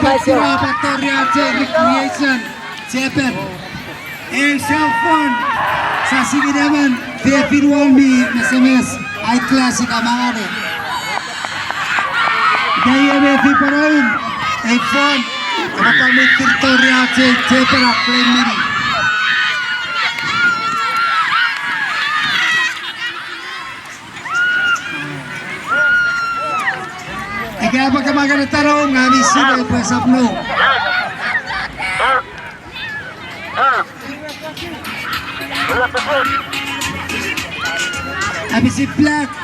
Petro Factoria Recreation Japan El cellphone sa sige naman David Walmy SMS iClassic amangane Daya Mefi Paroin iPhone Kapamit Victoria Japan Play Mini Kaya pagkamaga na tarong, nga sila yung pasapno. Abi si Black.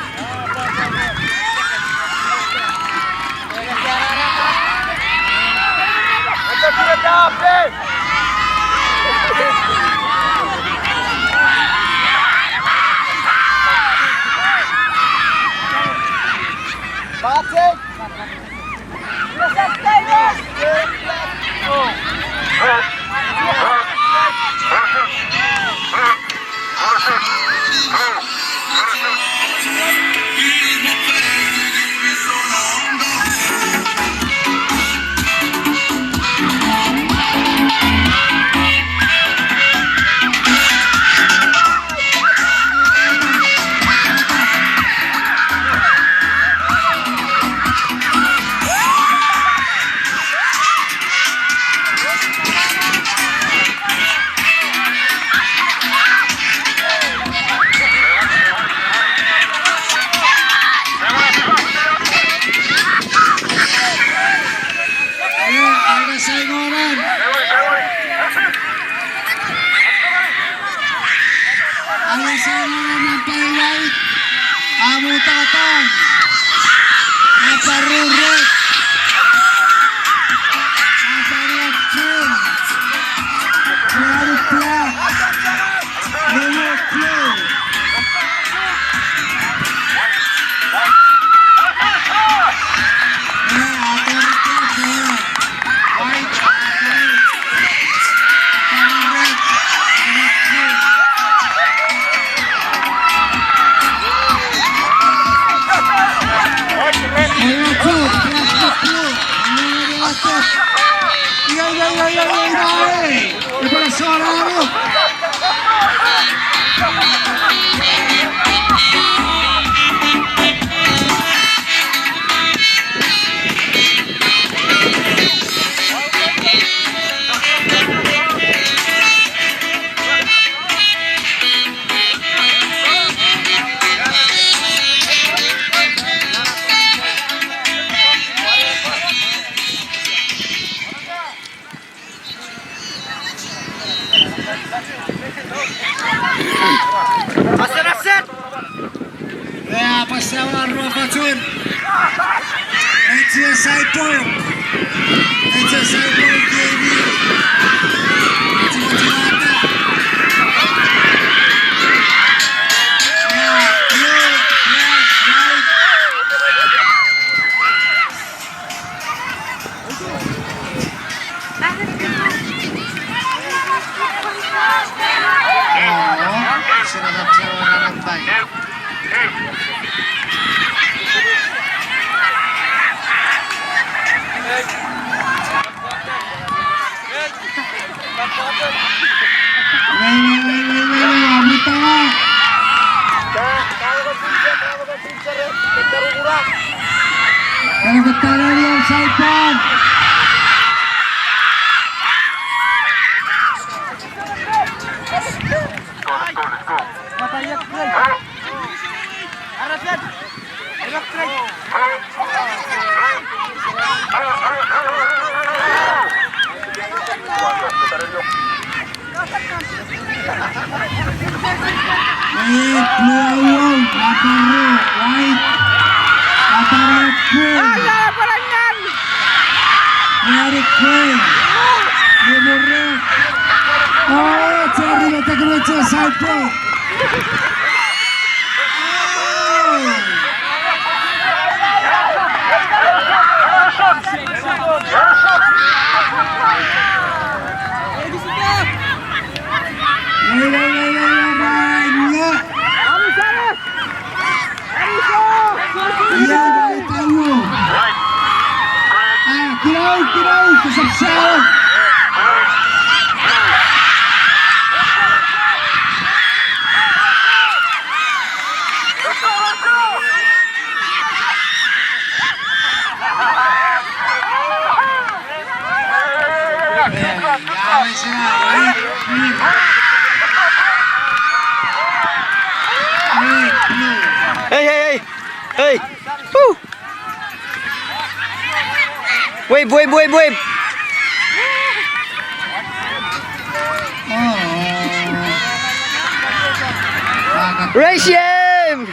Pasawan Rofatun It's a side point game Kalau ketahuan yang Saipan Kinaw, kasapsawan. Gawin sila, right? Hey! Woo! Wave! Race him!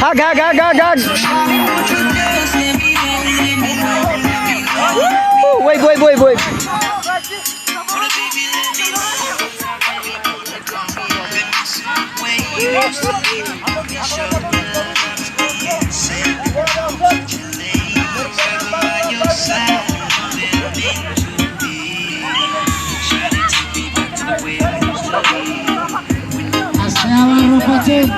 Hug! Woo! Wave! Asyawan rupatin.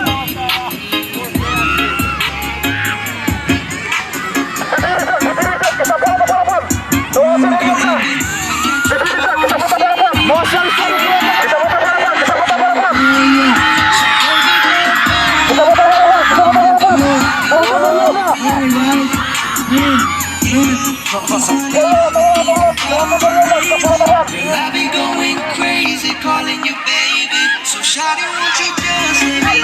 I've been going crazy calling you baby. So shawty, won't you just let me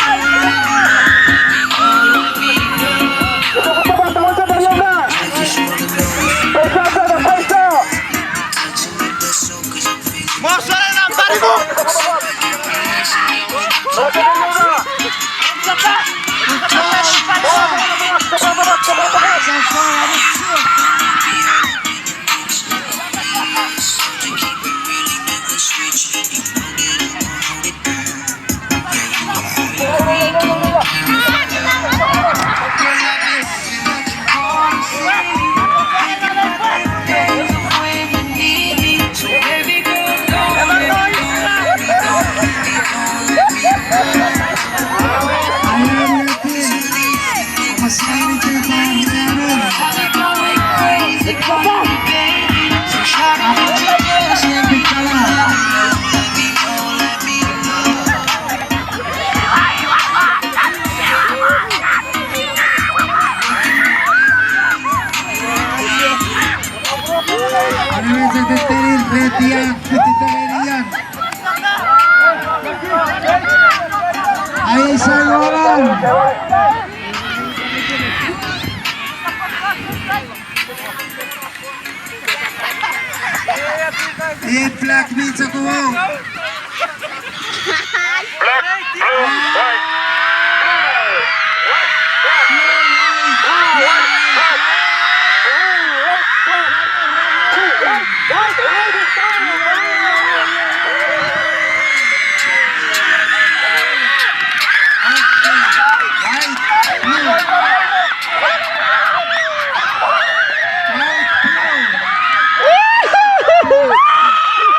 Ayaw natin. Masari kayo tayo meron. Siyempre ka lang. Ano rin sa titerin? Ready yan. Titerin yan. Ay, sayuran. Iyan, black meat sa kuwaw.